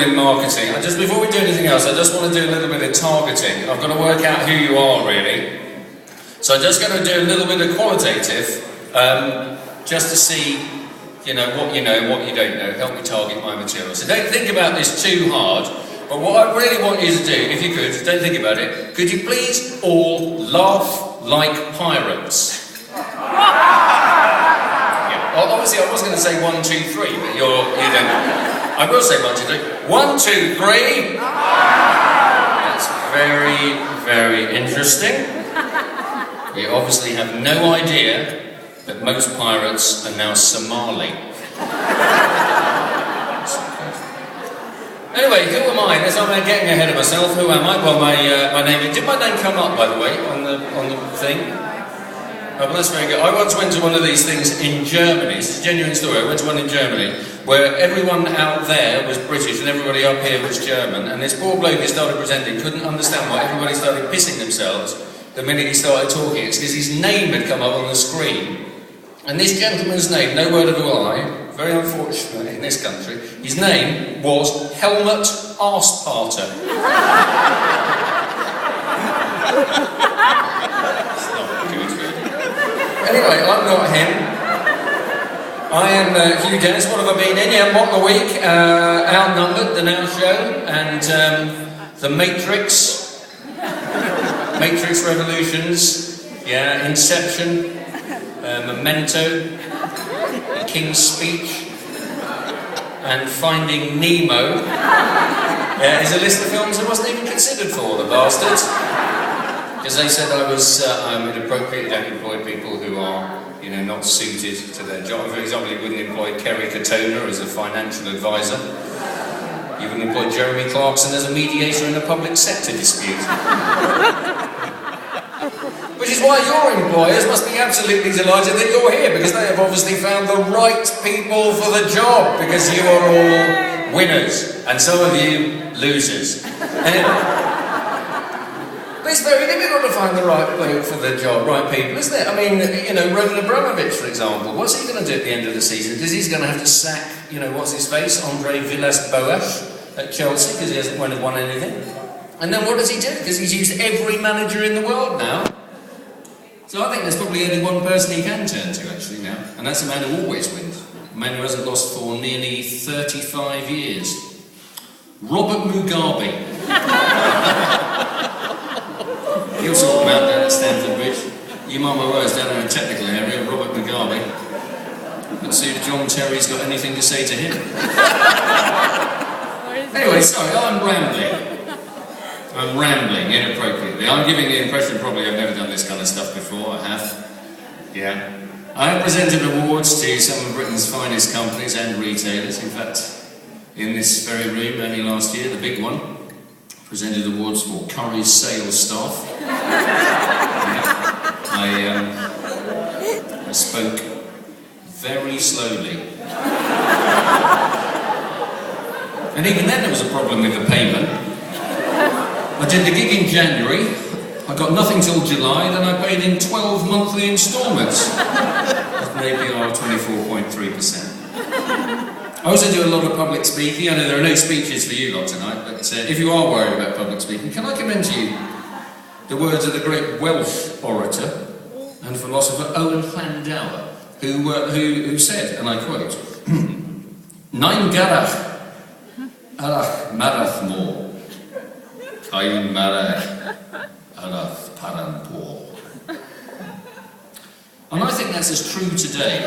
in marketing. Just before we do anything else, I just want to do a little bit of targeting. I've got to work out who you are, really. So I'm just going to do a little bit of qualitative, just to see, what you know and what you don't know. Help me target my material. So don't think about this too hard. But what I really want you to do, if you could, don't think about it, could you please all laugh like pirates? Obviously, I was going to say 1, 2, 3, but you don't. I will say 1, 2, 3. 1, 2, 3. That's very, very interesting. We obviously have no idea that most pirates are now Somali. Anyway, who am I? I'm getting ahead of myself. Who am I? Well, my name. Did my name come up, by the way, on the thing? Oh, well, that's very good. I once went to one of these things in Germany. It's a genuine story. I went to one in Germany where everyone out there was British and everybody up here was German. And this poor bloke who started presenting couldn't understand why everybody started pissing themselves the minute he started talking. It's because his name had come up on the screen. And this gentleman's name, no word of a lie, very unfortunate in this country, his name was Helmut Arseparter. Anyway, I'm not him. I am Hugh Dennis. What have I been in? Yeah, Mock the Week, Outnumbered, the Now Show, and The Matrix, Matrix Revolutions, yeah, Inception, Memento, The King's Speech, and Finding Nemo. Is a list of films I wasn't even considered for, the bastards. Because they said I was inappropriate, don't employ people who are, not suited to their job. For example, you wouldn't employ Kerry Katona as a financial advisor. You wouldn't employ Jeremy Clarkson as a mediator in a public sector dispute. Which is why your employers must be absolutely delighted that you're here, because they have obviously found the right people for the job, because you are all winners, and some of you losers. Anyway. But it's very difficult to find the right bloke for the job, right people, isn't it? I mean, Roman Abramovich, for example, what's he going to do at the end of the season? Because he's going to have to sack, what's his face, Andre Villas-Boas at Chelsea, because he hasn't won anything. And then what does he do? Because he's used every manager in the world now. So I think there's probably only one person he can turn to, actually, now. And that's a man who always wins. A man who hasn't lost for nearly 35 years. Robert Mugabe. He'll sort them out down at Stamford Bridge. You mark my words, down in a technical area, Robert Mugabe. Let's see if John Terry's got anything to say to him. Anyway, sorry, I'm rambling inappropriately. I'm giving the impression probably I've never done this kind of stuff before. I have. Yeah. I have presented awards to some of Britain's finest companies and retailers. In fact, in this very room, only last year, the big one, presented awards for Curry's sales staff. I spoke very slowly. And even then there was a problem with the payment. I did the gig in January, I got nothing till July, then I paid in 12 monthly instalments. With an APR of 24.3%. I also do a lot of public speaking. I know there are no speeches for you lot tonight, but if you are worried about public speaking, can I commend to you the words of the great Welsh orator and philosopher Owen Llandauer, who said, and I quote, Nain garach arach marach mo, kain marach arach paranpo. And I think that's as true today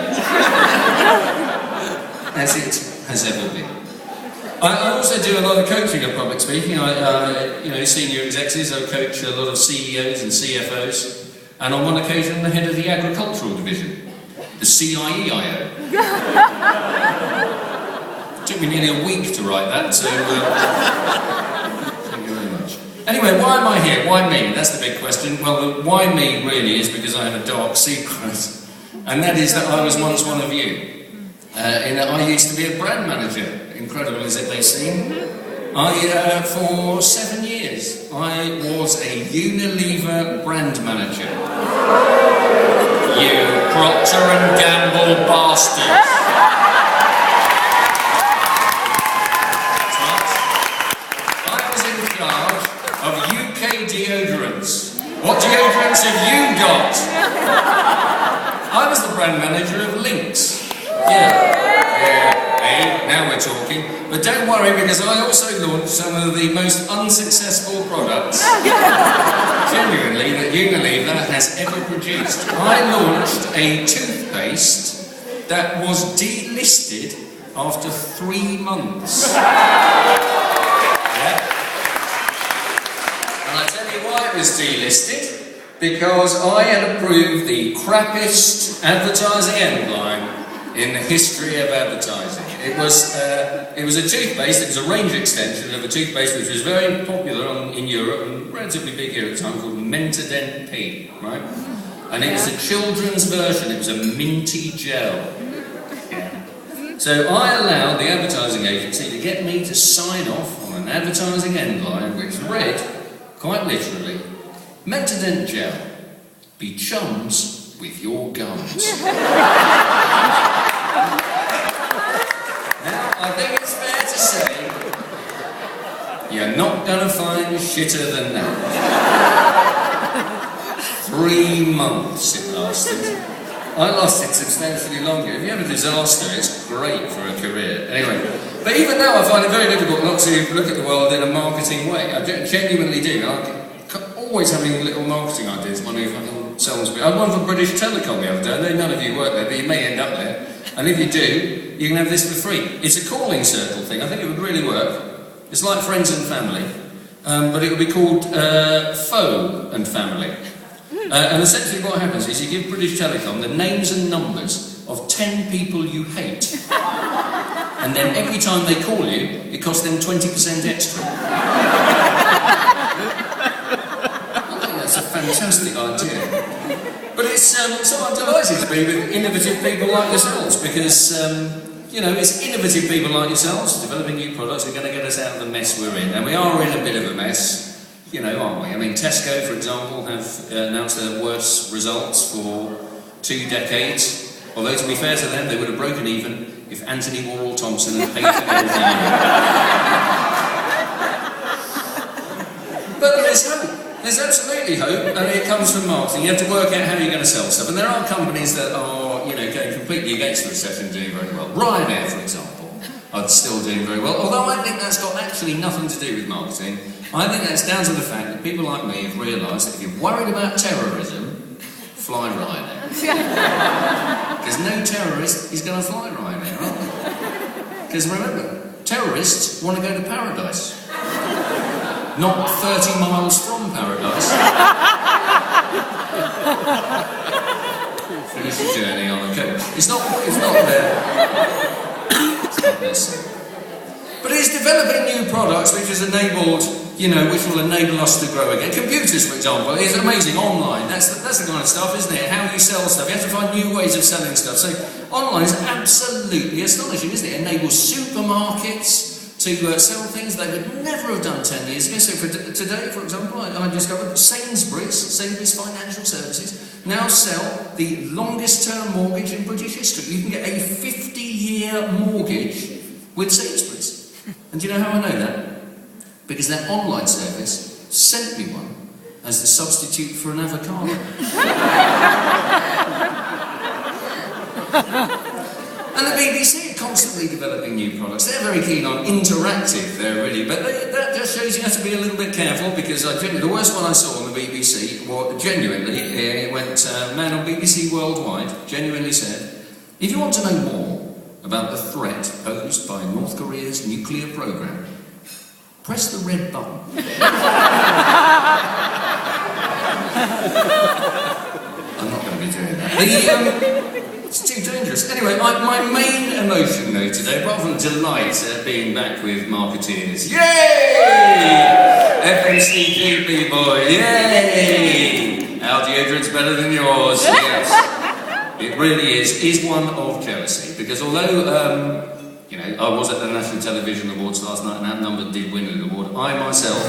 as it has ever been. I also do a lot of coaching of public speaking. Senior executives, I coach a lot of CEOs and CFOs, and on one occasion the head of the agricultural division, the CIEIO. It took me nearly a week to write that, so thank you very much. Anyway, why am I here? Why me? That's the big question. Well, the why me really is because I have a dark secret, and that is that I was once one of you. In that I used to be a brand manager, incredible as it may seem. For 7 years, I was a Unilever brand manager. You Procter & Gamble bastards. charge of UK deodorants. What deodorants have you got? I was the brand manager of Lynx. Hey, now we're talking. But don't worry, because I also launched some of the most unsuccessful products, genuinely, that Unilever has ever produced. I launched a toothpaste that was delisted after 3 months. And I tell you why it was delisted. Because I had approved the crappiest advertising headline in the history of advertising. It was a toothpaste. It was a range extension of a toothpaste which was very popular in Europe and relatively big here at the time, called Mentadent P, right? And it was a children's version. It was a minty gel. So I allowed the advertising agency to get me to sign off on an advertising headline which read, quite literally, Mentadent gel, be chums with your gums. Now, I think it's fair to say, you're not going to find shitter than that. 3 months it lasted. I lasted substantially longer. If you have a disaster, it's great for a career. Anyway, but even now I find it very difficult not to look at the world in a marketing way. I genuinely do. Always having little marketing ideas, wondering if I can sell them. I had one for British Telecom the other day. I know none of you work there, but you may end up there. And if you do, you can have this for free. It's a calling circle thing. I think it would really work. It's like Friends and Family, but it would be called Foe and Family. And essentially what happens is you give British Telecom the names and numbers of 10 people you hate. And then every time they call you, it costs them 20% extra. It's a fantastic idea. But it's so I'm delighted to be with innovative people like yourselves, because it's innovative people like yourselves developing new products that are going to get us out of the mess we're in. And we are in a bit of a mess, aren't we? I mean, Tesco, for example, have announced their worst results for 2 decades. Although, to be fair to them, they would have broken even if Anthony Warrell Thompson had paid for everything. But there is hope. There's absolutely hope, and it comes from marketing. You have to work out how you're going to sell stuff. And there are companies that are, going completely against the recession, doing very well. Ryanair, for example, are still doing very well. Although I think that's got actually nothing to do with marketing. I think that's down to the fact that people like me have realised that if you're worried about terrorism, fly Ryanair. Because no terrorist is going to fly Ryanair, aren't they? Because remember, terrorists want to go to paradise. Not 30 miles from paradise. Finish the journey on a coach. It's not there. It's not this. But it's developing new products which has enabled, which will enable us to grow again. Computers, for example, is amazing online. That's the kind of stuff, isn't it? How you sell stuff. You have to find new ways of selling stuff. So online is absolutely astonishing, isn't it? It enables supermarkets to sell things they would never have done 10 years ago. So today, for example, I discovered that Sainsbury's Financial Services, now sell the longest term mortgage in British history. You can get a 50-year mortgage with Sainsbury's. And do you know how I know that? Because their online service sent me one as the substitute for an avocado. And the BBC are constantly developing new products. They're very keen on interactive, but that just shows you have to be a little bit careful, because the worst one I saw on the BBC, it went, man on BBC Worldwide, genuinely said, if you want to know more about the threat posed by North Korea's nuclear program, press the red button. I'm not going to be doing that. It's too dangerous. Anyway, my main emotion though today, apart from delight at being back with marketeers, yay! FMCG people, yay! Our deodorant's better than yours, yes. It really is one of jealousy, because although, I was at the National Television Awards last night and that number did win an award, I myself...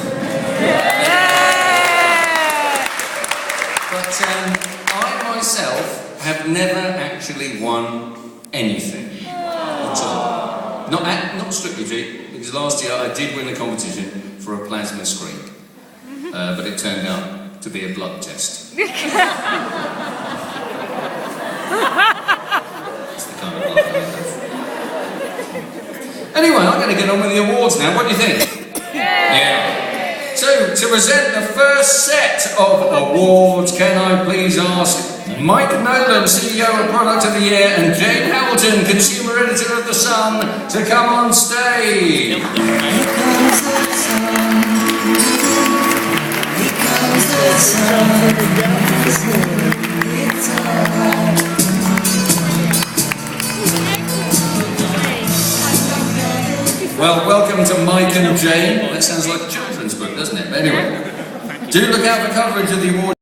I myself have never actually won anything at all. Not strictly true, because last year I did win a competition for a plasma screen, but it turned out to be a blood test. It's the kind of blood I have. Anyway, I'm going to get on with the awards now. What do you think? Yeah. So, to present the first set of awards, can I please ask Mike Nolan, CEO of Product of the Year, and Jane Hamilton, Consumer Editor of The Sun, to come on stage. Well, welcome to Mike and Jane. Well, that sounds like a children's book, doesn't it? But anyway, do look out for coverage of the award.